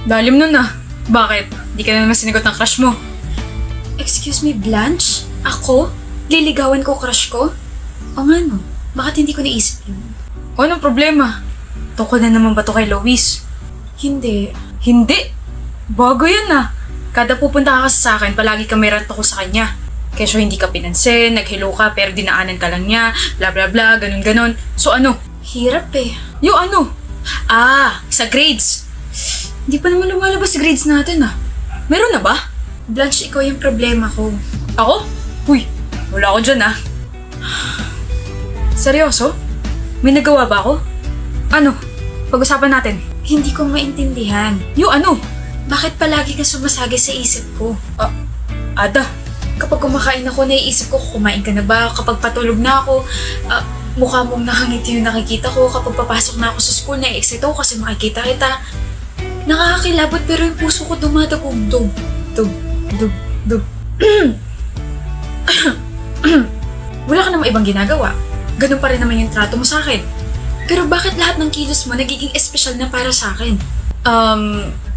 Lalim nun ah. Bakit? Di ka na naman sinagot ng crush mo. Excuse me, Blanche? Ako? Liligawan ko crush ko? O nga no, bakit hindi ko naisip yun? O anong problema? Tungkol na naman ba to kay Lois? Hindi. Hindi! Bago yan ah. Kada pupunta ka kasi sa akin, palagi ka may rato ko sa kanya. Kesyo hindi ka pinansin, naghilo ka pero dinaanan ka lang niya, bla bla bla, ganun ganon. So ano? Hirap eh. Yung ano? Sa grades. Hindi pa naman lumalabas sa grades natin ah. Meron na ba? Blanche, ikaw yung problema ko. Ako? Uy, wala ako dyan ah. Seryoso? May nagawa ba ako? Ano? Pag-usapan natin. Hindi ko maintindihan. Yung ano? Bakit palagi ka sumasagi sa isip ko? Ada. Kapag kumakain ako, naiisip ko, kumain ka na ba? Kapag patulog na ako, mukha mong nakangiti yung nakikita ko. Kapag papasok na ako sa school, nai-excite ako kasi makikita kita. Nakakakilabot pero yung puso ko dumadagog. Dug, dug, dug, dug. Wala ka namang ibang ginagawa. Ganun pa rin naman yung trato mo sa akin. Pero bakit lahat ng kilos mo nagiging espesyal na para sa akin?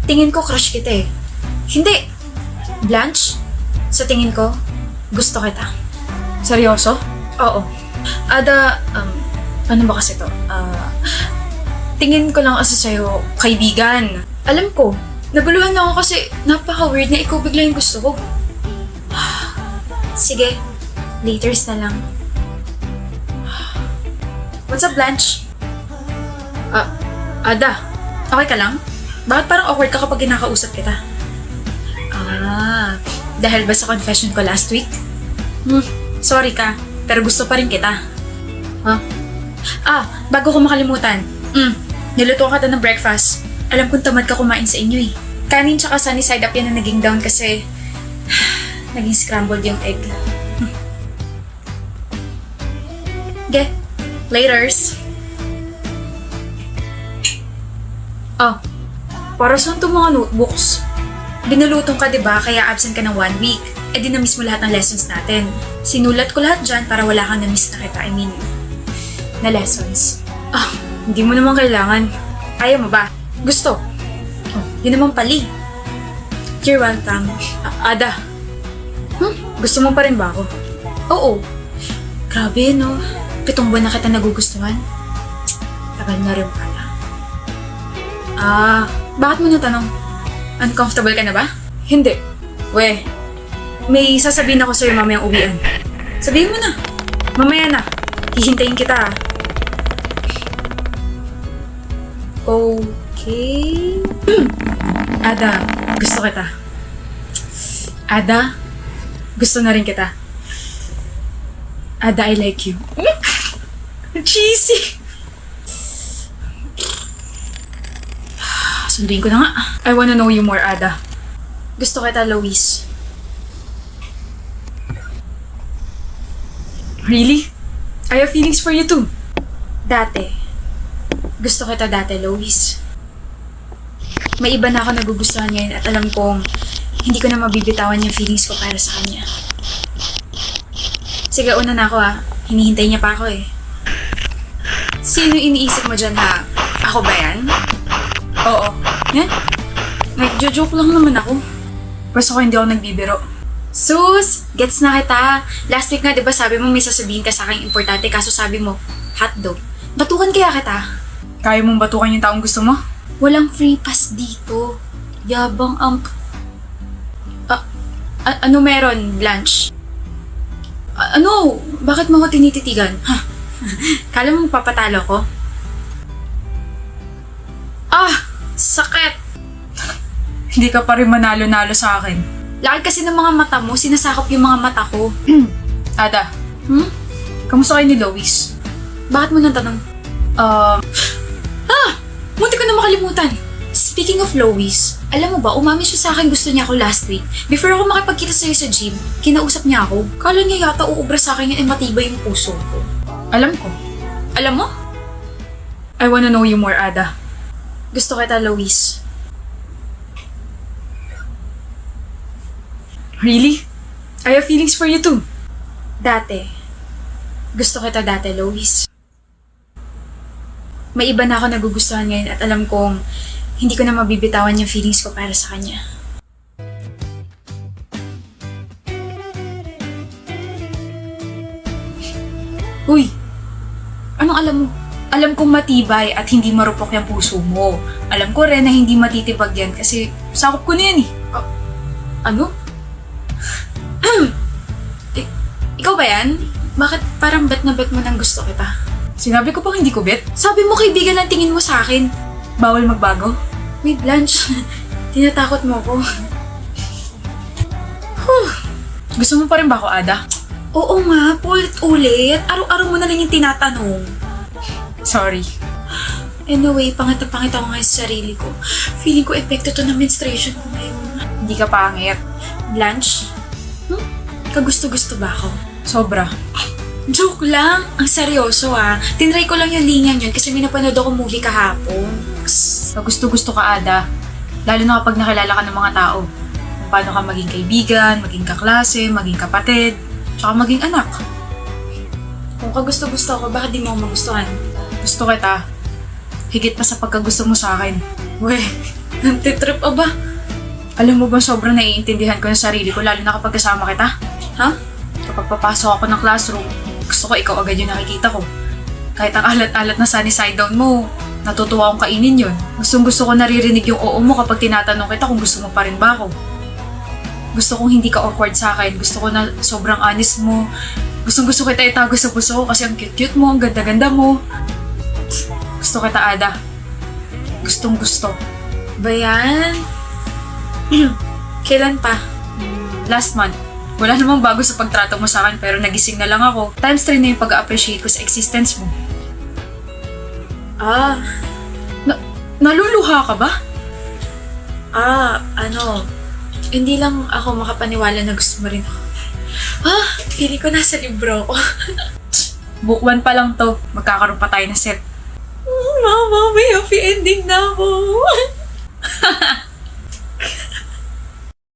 Tingin ko crush kita eh. Hindi. Blanche, sa tingin ko, gusto kita. Seryoso? Oo. Ada, ano ba kasi to? Tingin ko lang kasi sa'yo, kaibigan. Alam ko, naguluhan lang ako kasi napaka-weird na ikaw bigla yung gusto ko. Sige, laters na lang. What's up, Blanche? Ada, okay ka lang? Bakit parang awkward ka kapag kinakausap kita? Dahil ba sa confession ko last week? Sorry ka, pero gusto pa rin kita. Bago ko makalimutan. Niluto ka ng breakfast. Alam kong tamad ka kumain sa inyo eh. Kanin tsaka sunny side up yan na naging down kasi naging scrambled yung egg. Laters. Para saan itong mga notebooks? Binalutong ka diba kaya absent ka ng 1 week. Eh di na-miss mo lahat ng lessons natin. Sinulat ko lahat dyan para wala kang na-miss na kita. Na lessons. Hindi mo naman kailangan. Ayaw mo ba? Gusto? Yun naman pali. You're welcome. Ada. Gusto mo pa rin ba ako? Oo. Grabe no. 7 buwan na kita nagugustuhan. Tagal na rin pala. Bakit mo natanong? Uncomfortable ka na ba? Hindi. We, may sasabihin ako sa'yo mamayang uwian. Sabihin mo na. Mamaya na. Hihintayin kita. Okay. Ada, gusto kita. Ada, gusto na rin kita. Ada, I like you. Cheesy. Sunduin ko na nga. I wanna know you more, Ada. Gusto kita, Lois. Really? I have feelings for you too. Dati. Gusto kita dati, Lois. May iba na ako nagugustuhan ngayon at alam kong hindi ko na mabibitawan yung feelings ko para sa kanya. Sige, una na ako Hinihintay niya pa ako eh. Sino iniisip mo dyan ha? Ako ba yan? Oo. Yan? Nagjo-joke lang naman ako. Basta ko hindi ako nagbibiro. Sus! Gets na kita. Last week nga diba sabi mo may sasabihin ka sa akin importante kaso sabi mo, hotdog. Batukan kaya kita? Kaya mong batukan yung taong gusto mo? Walang free pass dito. Yabang ano meron, Blanche? Ano? Bakit mo ako tinititigan? Kala mo papatalo ko? Sakit! Hindi ka pa rin manalo-nalo sa akin. Laki kasi ng mga mata mo, sinasakop yung mga mata ko. Ada. Kamusta kayo ni Lois? Bakit mo nang tanong? Munti ko na makalimutan. Speaking of Lois, alam mo ba, umamin siya sa akin gusto niya ako last week. Before ako makipagkita sa'yo sa gym, kinausap niya ako. Kala niya yata uubra sa akin yun matibay yung puso ko. Alam ko. Alam mo? I wanna know you more, Ada. Gusto kita, Lois. Really? I have feelings for you too. Dati. Gusto kita dati, Lois. May iba na ako nagugustuhan ngayon at alam kong hindi ko na mabibitawan yung feelings ko para sa kanya. Uy, anong alam mo? Alam kong matibay at hindi marupok yung puso mo. Alam ko rin na hindi matitibag yan kasi sakop ko na yan eh. Ano? Ikaw ba yan? Bakit parang bet na bet mo nang gusto kita? Sinabi ko pang hindi ko bet. Sabi mo kaibigan lang tingin mo sa akin. Bawal magbago. Wait, Blanche. Tinatakot mo ko. Gusto mo pa rin ba ako, Ada? Oo nga, ulit-ulit. Araw-araw mo na lang yung tinatanong. Sorry. Anyway, pangit ako ngayon sa sarili ko. Feeling ko epekto to ng menstruation ko ngayon. Hindi ka pangit. Blanche? Kagusto-gusto ba ako? Sobra. Joke lang. Ang seryoso ah. Tinry ko lang yung linyan yun kasi may napanood ako movie kahapon. Gusto ka, Ada. Lalo na kapag nakilala ka ng mga tao. Kung paano ka maging kaibigan, maging kaklase, maging kapatid, tsaka maging anak. Kung kagusto-gusto ako, bakit di mo ako magustuhan? Gusto kita. Higit pa sa pagkagusto mo sa akin. Weh, nantitrip ba? Alam mo ba sobrang naiintindihan ko ng sarili ko lalo na kapag kasama kita? Ha? Kapag papasok ako ng classroom, gusto ko ikaw agad yung nakikita ko. Kahit ang alat-alat na sunny side down mo, natutuwa akong kainin yun. Gusto ko naririnig yung oo mo kapag tinatanong kita kung gusto mo pa rin ba ako. Gusto kong hindi ka awkward sa akin. Gusto ko na sobrang honest mo. Gusto kita itago sa puso ko kasi ang cute-cute mo, ang ganda-ganda mo. Gusto kita, Ada. Gusto. Ba yan? Kailan pa? Last month. Wala namang bago sa pagtrato mo sa akin pero nagising na lang ako. Times 3 na yung pag-appreciate ko sa existence mo. Naluluha ka ba? Hindi lang ako makapaniwala na gusto mo rin ako. Feeling ko nasa libro ko. Book 1 pa lang to. Magkakaroon pa tayo ng set. Mama, may happy ending na ako.